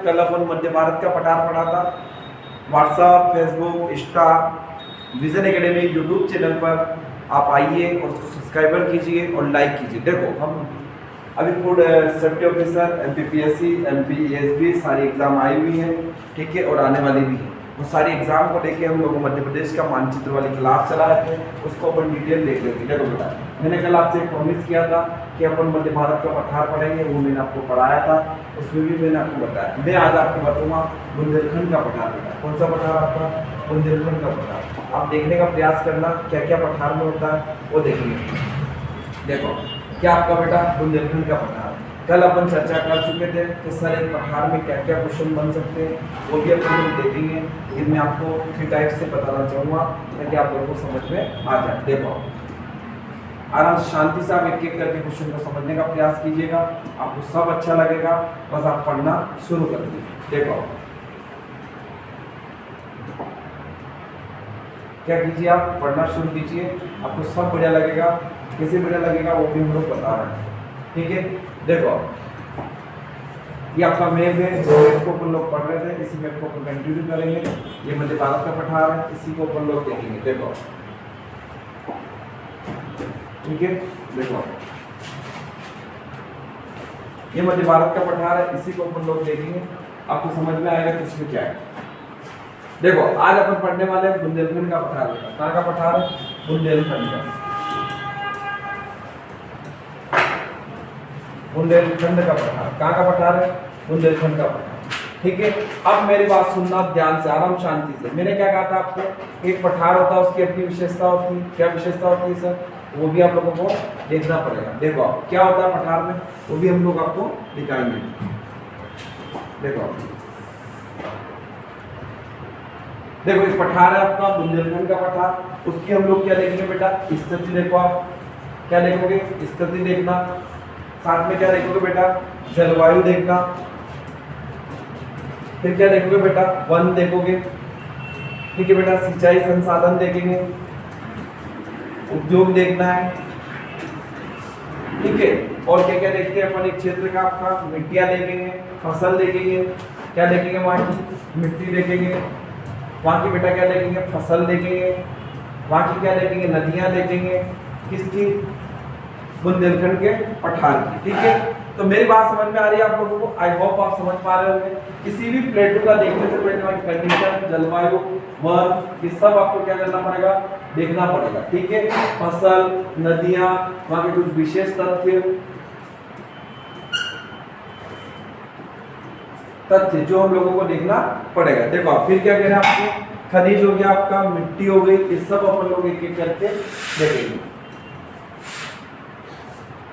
कल अपन मध्य भारत का पठार पढ़ा था। WhatsApp, Facebook, Insta, vision academy YouTube channel पर आप आइए और उसको सब्सक्राइबर कीजिए और लाइक कीजिए। देखो हम अभी food safety officer, MPPSC, MPESB सारी एग्जाम आई हुई हैं, ठीक है, और आने वाली भी हैं। वो सारी एग्जाम को लेके हम लोग मध्य प्रदेश का मानचित्र वाली क्लास चला रहे थे, उसको अपन डिटेल देख लेते। देखो बेटा, मैंने कल आपसे एक प्रॉमिस किया था कि अपन मध्य भारत का पठार पढ़ेंगे, वो मैंने आपको पढ़ाया था, उसमें भी मैंने आपको बताया। मैं आज आपको बताऊँगा बुंदेलखंड का पठार। बेटा कौन सा पठार आपका? बुंदेलखंड का पठार। आप देखने का प्रयास करना क्या क्या पठार में होता है वो देखेंगे। देखो क्या आपका बेटा बुंदेलखंड का पठार, कल अपन चर्चा कर चुके थे कि सर एक पठार में क्या क्या क्वेश्चन बन सकते हैं, वो भी अपन लोग देखेंगे। लेकिन मैं आपको 3 टाइप से बताना चाहूँगा ताकि आप लोगों को समझ में आ जाए। देखो आराम से शांति से आप एक एक करके क्वेश्चन को समझने का प्रयास कीजिएगा, आपको सब अच्छा लगेगा। बस आप पढ़ना शुरू कर दीजिए। देखो क्या कीजिए, आप पढ़ना शुरू कीजिए, आपको सब बढ़िया लगेगा। कैसे बढ़िया लगेगा वो भी हम लोग बता रहे हैं, ठीक है। देखो ये आपका मैप है, मैप को अपन लोग पढ़ रहे थे, इसी मैप को अपन कंटिन्यू करेंगे। ये मध्य भारत का पठार है, इसी को अपन लोग देखेंगे। देखो ठीक है, देखो ये मध्य भारत का पठार है, इसी को अपन लोग देखेंगे, आपको समझ में आएगा कि इसमें क्या है। देखो आज अपन पढ़ने वाले हैं बुंदेलखंड का पठार। कहाँ का पठार है? बुंदेलखंड का। बुंदेलखंड का पठार कहाँ का पठार है? बुंदेलखंड का पठार, ठीक है। अब मेरी बात सुनना ध्यान से, आराम शांति से। मैंने क्या कहा था आपको, एक पठार होता है, उसकी अपनी विशेषता होती है। क्या विशेषता होती है सर? वो भी आप लोगों को देखना पड़ेगा। देखो क्या होता है पठार में, वो भी हम लोग आपको दिखाएंगे। देखो एक पठार है आपका बुंदेलखंड का पठार, उसकी हम लोग क्या देखेंगे बेटा? स्थिति। देखो आप क्या देखोगे? स्थिति देखना, साथ में क्या देखोगे बेटा? जलवायु देखना, फिर क्या देखोगे बेटा? वन देखोगे, ठीक है बेटा। सिंचाई संसाधन देखेंगे, उद्योग देखना है, ठीक है। और क्या क्या देखते हैं अपन? एक क्षेत्र का आपका मिट्टियां देखेंगे, फसल देखेंगे, क्या देखेंगे? वहाँ की मिट्टी देखेंगे, वहाँ की बेटा क्या देखेंगे? फसल देखेंगे, वहाँ की क्या देखेंगे? नदियां देखेंगे। किसकी? बुंदेलखंड के पठार की, ठीक है। तो मेरी बात समझ में आ रही है आप लोगों को? आई होप आप समझ पा रहे होंगे। किसी भी प्लेटो का देखने से पहले वहाँ की कंडीशन, जलवायु, वन, ये सब आपको क्या करना पड़ेगा? देखना पड़ेगा, ठीक है। फसल, नदियां, वहाँ के कुछ विशेष तथ्य जो हम लोगों को देखना पड़ेगा। देखो आप फिर क्या कह रहे हैं? आपको खनिज हो गया, आपका मिट्टी हो गई, ये सब अपन लोग एक एक करके देखेंगे,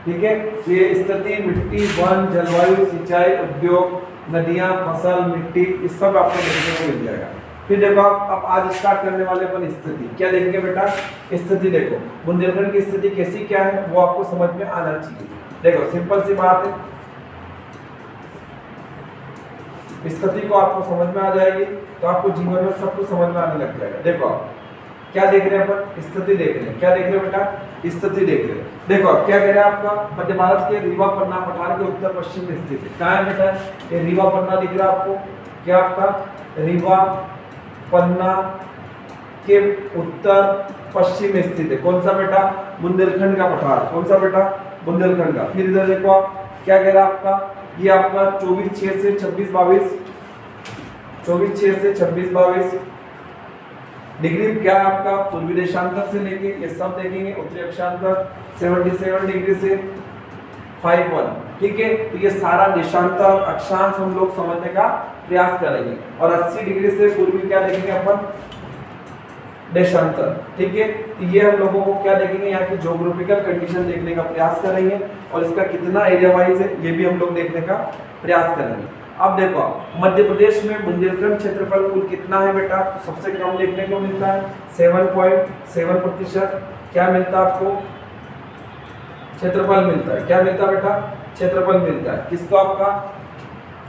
ठीक है। ये स्थिति, मिट्टी, वन, जलवायु, सिंचाई, उद्योग, नदियां, फसल, मिट्टी, ये सब आपको देखने को मिल जाएगा। फिर देखो आप आज स्टार्ट करने वाले अपन स्थिति। क्या देखेंगे बेटा? स्थिति। देखो बुंदेलखंड की स्थिति कैसी क्या है वो आपको समझ में आना चाहिए। देखो सिंपल सी बात है, स्थिति को आपको समझ में आ जाएगी तो आपको जीवन में सब कुछ समझ में आने लग जाएगा। देखो आप क्या देख रहे हैं? अपन स्थिति देख रहे हैं। क्या देख रहे हैं बेटा? स्थिति देख रहे हैं। देखो आप क्या कह रहे हैं? आपका मध्य भारत के रीवा पन्ना पठार के उत्तर पश्चिम में स्थित है। कहाँ है बेटा? ये रीवा पन्ना दिख रहा है आपको? क्या आपका रीवा पन्ना के उत्तर पश्चिम में स्थित है। कौन सा बेटा? बुंदेलखंड का पठार। कौन सा बेटा? बुंदेलखंड का। फिर इधर देखो आप क्या कह रहा है? आपका ये आपका 24/6 से 26/22, 24/6 से 26/22 डिग्री क्या है आपका? पूर्वी देशांतर से लेके ये सब देखेंगे, उत्तरी अक्षांतर 77 डिग्री से 51, ठीक है। तो ये सारा देशांतर अक्षांश हम लोग समझने का प्रयास करेंगे। और 80 डिग्री से पूर्वी क्या देखेंगे अपन? देशांतर, ठीक है। तो ये हम लोगों को क्या देखेंगे? यहाँ की ज्योग्राफिकल कंडीशन देखने का प्रयास करेंगे और इसका कितना एरिया वाइज है ये भी हम लोग देखने का प्रयास करेंगे। अब देखो मध्य प्रदेश में बुंदेलखंड क्षेत्रफल कुल कितना है बेटा? तो सबसे कम देखने को मिलता है 7.7%। क्या मिलता है आपको? क्षेत्रफल मिलता है। क्या मिलता है बेटा? क्षेत्रफल मिलता है। किसको? आपका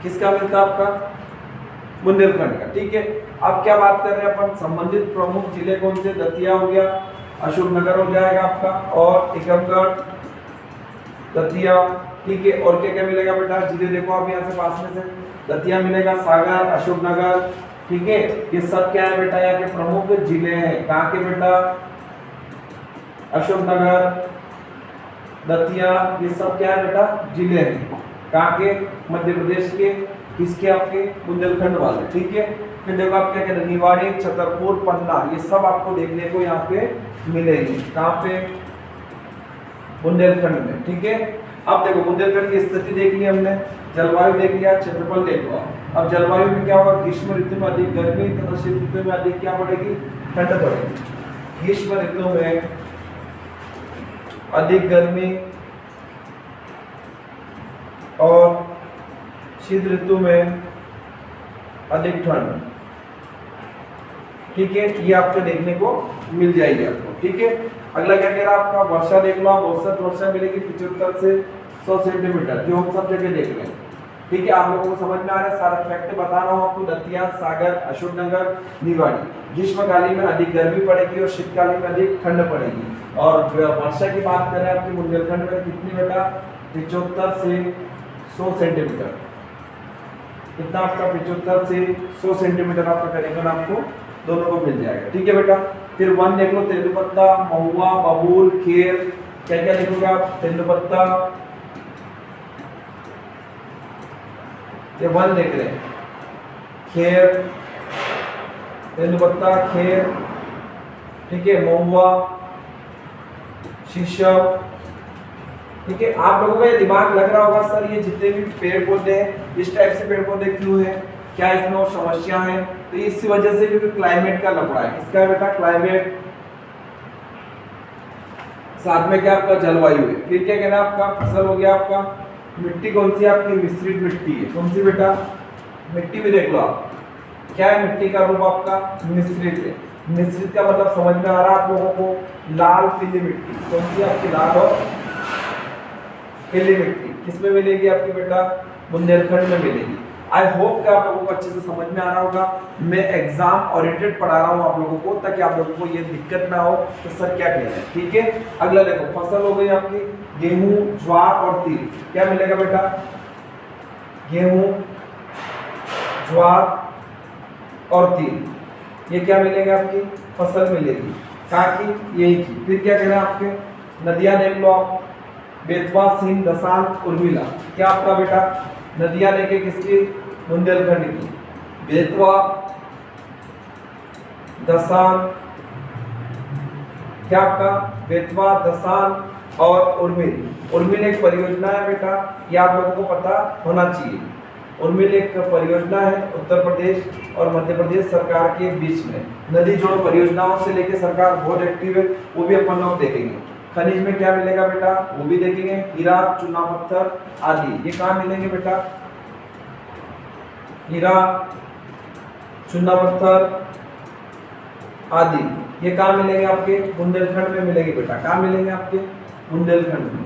किसका मिलता है? आपका बुंदेलखंड का, ठीक है। अब क्या बात कर रहे हैं अपन? संबंधित प्रमुख जिले कौन से? दतिया हो गया, अशोकनगर हो जाएगा आपका, और टीकमगढ़, दतिया, ठीक है। और क्या क्या मिलेगा बेटा? जिले देखो आप यहाँ से पास में से दतिया मिलेगा, सागर, अशोकनगर, ठीक है। ये सब क्या है बेटा, यहाँ के प्रमुख जिले हैं। कहाँ के बेटा, अशोकनगर, दतिया, ये सब क्या है बेटा, जिले हैं। कहाँ के, मध्य प्रदेश के। किसके, आपके बुंदेलखंड वाले, ठीक है। फिर देखो आप क्या कहते हैं, निवाड़ी, छतरपुर, पन्ना, ये सब आपको देखने को यहाँ पे मिलेगी। कहाँ पे, बुंदेलखंड में, ठीक है। अब देखो बुंदेलखंड की स्थिति देख ली हमने, जलवायु देख लिया, क्षेत्रफल देख लो। अब जलवायु में क्या होगा, ग्रीष्म ऋतु में अधिक गर्मी तथा शीत ऋतु में अधिक क्या पड़ेगी, ठंड पड़ेगी। ग्रीष्म ऋतु में अधिक गर्मी और शीत ऋतु में अधिक ठंड, ठीक है। ये आपको देखने को मिल जाएगी आपको, ठीक है। अगला क्या कह रहा है आपका, वर्षा देख लो आप, औसत वर्षा मिलेगी 75 से 100 सेंटीमीटर, जो हम सब जगह देख रहे हैं, ठीक है। आप लोगों को समझ में आ रहा है, सारा फैक्ट बता रहा हूँ आपको। दतिया, सागर, अशोकनगर, निवाड़ी, ग्रीष्मकालीन में अधिक गर्मी पड़ेगी और शीतकालीन में अधिक ठंड पड़ेगी। और वर्षा की बात करें आपके बुंदेलखंड में कितनी बेटा, 75 से 100 सेंटीमीटर। कितना आपका, 75 से 100 सेंटीमीटर आपका करीबन आपको दोनों को मिल जाएगा, ठीक है बेटा। फिर वन देख लो, तेंदुपत्ता, महुआ, बबूल, खेर, क्या क्या देखोगे आप, तेंदुपत्ता, ये वन देख रहे हैं, खेर, तेंदुपत्ता, खेर, ठीक है, महुआ, शीशम, ठीक है। आप लोगों का ये दिमाग लग रहा होगा, सर ये जितने भी पेड़ पौधे हैं, इस टाइप से पेड़ पौधे क्यों हैं, क्या इसमें और समस्या है। तो इसी वजह से क्योंकि क्लाइमेट का लफड़ा है। किसका है बेटा, क्लाइमेट, साथ में क्या आपका जलवायु है। फिर क्या कहना आपका, फसल हो गया आपका, मिट्टी कौन सी आपकी, मिश्रित मिट्टी है। कौन सी बेटा, मिट्टी भी देख लो आप, क्या है मिट्टी का रूप आपका, मिश्रित है। मिश्रित का मतलब समझ में आ रहा है आप लोगों को, लाल पीली मिट्टी। कौन सी आपकी, लाल और पीली मिट्टी। किसमें मिलेगी आपकी बेटा, बुंदेलखंड में मिलेगी। आई होप कि आप लोगों को अच्छे से समझ में आ रहा होगा। मैं एग्जाम ओरिएंटेड पढ़ा रहा हूँ आप लोगों को, ताकि आप लोगों को ये दिक्कत ना हो कि सर क्या कह रहे हैं, ठीक है। अगला देखो, फसल हो गई आपकी, गेहूं, ज्वार और तिल। क्या मिलेगा बेटा, गेहूं, ज्वार और तिल, ये क्या मिलेगा आपकी, फसल मिलेगी। कहाँ की, यही की। फिर क्या कह रहे हैं आपके, नदियां देख लो आप, बेतवा, सिंध, दसांत, उर्मिला। क्या आपका बेटा, नदियां लेके किसकी, बुंदेलखंड की, बेतवा, दसांत, क्या आपका, बेतवा, दसांत और उर्मिल। उर्मिल एक परियोजना है बेटा, ये आप लोगों को पता होना चाहिए। उर्मिल एक परियोजना है उत्तर प्रदेश और मध्य प्रदेश सरकार के बीच में। नदी जोड़ परियोजनाओं से लेकर सरकार बहुत एक्टिव है, वो भी अपन लोग देखेंगे। खनिज में क्या मिलेगा बेटा, वो भी देखेंगे, हीरा, चूना पत्थर आदि। ये कहाँ मिलेंगे बेटा, हीरा, चूना पत्थर आदि, ये कहाँ मिलेंगे आपके, बुंदेलखंड में मिलेंगे बेटा। कहाँ मिलेंगे आपके, बुंदेलखंड में।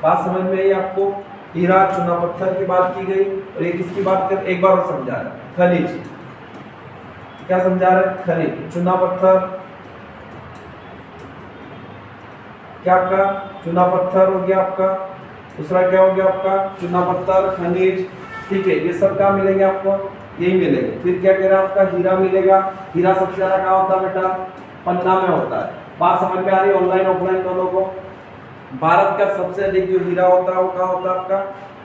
बात समझ में आई आपको, हीरा, चूना पत्थर की बात की गई। और ये किसकी बात कर, एक बार और समझा रहा है, खनिज। क्या समझा रहा है, खनिज, चूना पत्थर, क्या आपका, चूना पत्थर हो गया आपका। दूसरा क्या हो गया आपका, चूना पत्थर, खनिज, ठीक है। ये सब कहाँ मिलेंगे आपको, यही मिलेंगे। फिर क्या कह रहा है आपका, हीरा मिलेगा। हीरा सबसे ज्यादा कहाँ होता है बेटा, पन्ना में होता है। बात समझ में आ रही है, ऑनलाइन ऑफलाइन दोनों को। भारत का सबसे अधिक जो हीरा होता है वो कहाँ होता है आपका,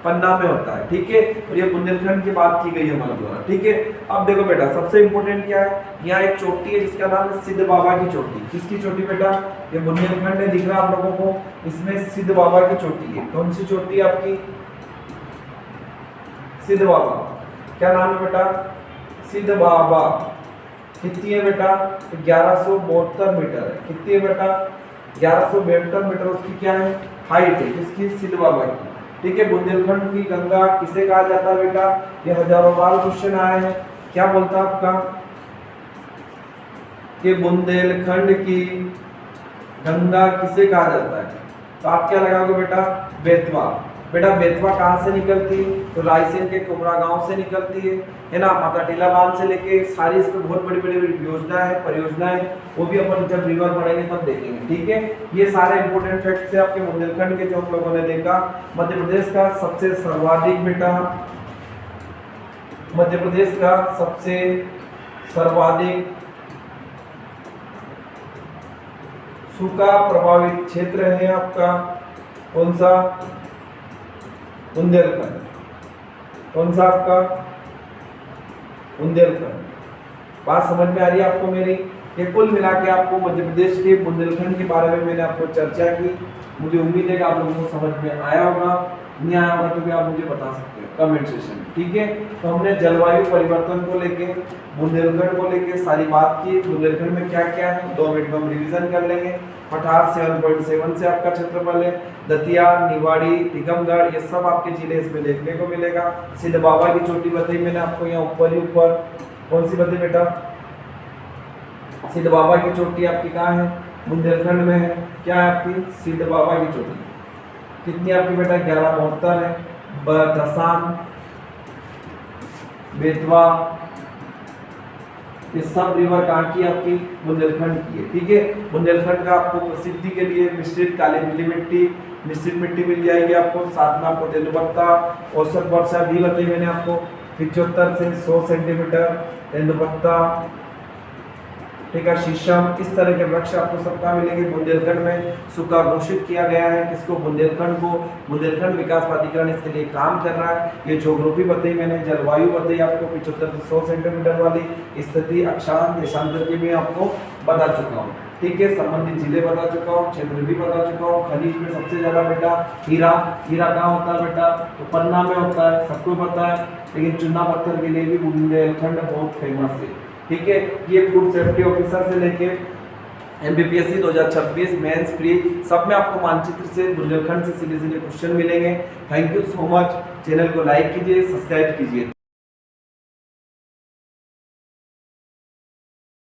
पन्ना में होता है, ठीक है। और ये बुंदेलखंड की बात की गई है हमारे द्वारा, ठीक है। अब देखो बेटा, सबसे इंपॉर्टेंट क्या है, यहाँ एक चोटी है जिसका नाम है सिद्ध बाबा की चोटी। किसकी चोटी बेटा, ये बुंदेलखंड है, दिख रहा है आप लोगों को, इसमें सिद्ध बाबा की चोटी है। कौन सी चोटी है आपकी, सिद्ध बाबा। क्या नाम है बेटा, सिद्ध बाबा। कितनी है बेटा, 1172 मीटर है। कितनी है बेटा, 1172 मीटर उसकी क्या है, हाइट है। किसकी, सिद्ध बाबा की, ठीक है। बुंदेलखंड की गंगा किसे कहा जाता है बेटा, ये हजारों बार क्वेश्चन आए हैं। क्या बोलता है आपका, कि बुंदेलखंड की गंगा किसे कहा जाता है। तो आप क्या लगाओगे बेटा, बेतवा। बेटा बेतवा कहाँ से निकलती है, तो रायसेन के कुमरा गांव से निकलती है ना। माता टीला बांध से लेके सारी इस पर बहुत बड़ी बड़ी योजना है, परियोजना है, वो भी अपन जब रिवर पढ़ेंगे तब देखेंगे, ठीक है। ये सारे इंपोर्टेंट फैक्ट्स है आपके बुंदेलखंड के, जो हम लोगों ने देखा। मध्य प्रदेश का सबसे सर्वाधिक बेटा मध्य प्रदेश का सबसे सर्वाधिक सूखा प्रभावित क्षेत्र है आपका कौन सा? बुंदेलखंड। कौन सा आपका? बुंदेलखंड। बात समझ में आ रही है आपको मेरी? ये कुल मिला के आपको मध्य प्रदेश के बुंदेलखंड के बारे में मैंने आपको चर्चा की। मुझे उम्मीद है कि आप लोगों को समझ में आया होगा। नहीं आया होगा तो भी आप मुझे बता सकते हैं कमेंट सेशन में, ठीक है। तो हमने जलवायु परिवर्तन को लेके, बुंदेलखंड को लेके सारी बात की। बुंदेलखंड में क्या क्या है 2 मिनट में हम रिविजन कर लेंगे। पठार 7.7 से आपका क्षेत्रफल है। दतिया, निवाड़ी, टीकमगढ़ ये सब आपके जिले इसमें देखने को मिलेगा। सिद्ध बाबा की चोटी बताई मैंने आपको, यहाँ ऊपर ही ऊपर। कौन सी बताई बेटा? सिद्ध बाबा की चोटी आपकी कहाँ है? बुंदेलखंड में है। क्या है आपकी? सिद्ध बाबा की चोटी। कितनी आपकी बेटा? 1172 है। धसान, बेतवा, ये सब रिवर कहाँ की? आपकी बुंदेलखंड की है, ठीक है। बुंदेलखंड का आपको प्रसिद्धि के लिए मिश्रित काली पीली मिट्टी, मिश्रित मिट्टी मिल जाएगी आपको। साथ में आपको तेंदुपत्ता, औसत वर्षा भी बताई मैंने आपको 75 से 100 सेंटीमीटर। तेंदुपत्ता, ठीक है, शीशम, इस तरह के वृक्ष आपको सबका मिलेंगे। बुंदेलखंड में सूखा घोषित किया गया है किसको? बुंदेलखंड को। बुंदेलखंड विकास प्राधिकरण इसके लिए काम कर रहा है। ये ज्योग्राफी बताई मैंने, जलवायु बताई आपको 75 से 100 सेंटीमीटर वाली, स्थिति अक्षांश देशांतर की भी आपको बता चुका हूँ, ठीक है। संबंधित जिले बता चुका हूँ, क्षेत्र भी बता चुका हूँ। खनिज में सबसे ज्यादा बेटा हीरा। हीरा कहाँ होता है बेटा? तो पन्ना में होता है, सबको पता है। लेकिन चूना पत्थर के लिए भी बुंदेलखंड बहुत फेमस है, ठीक है। ये फूड सेफ्टी ऑफिसर से लेके MPPSC 2026 मेंस प्री सब में आपको मानचित्र से बुंदेलखंड से सीधे सीधे क्वेश्चन मिलेंगे। Thank you so much. Channel को लाइक कीजिए, सब्सक्राइब कीजिए।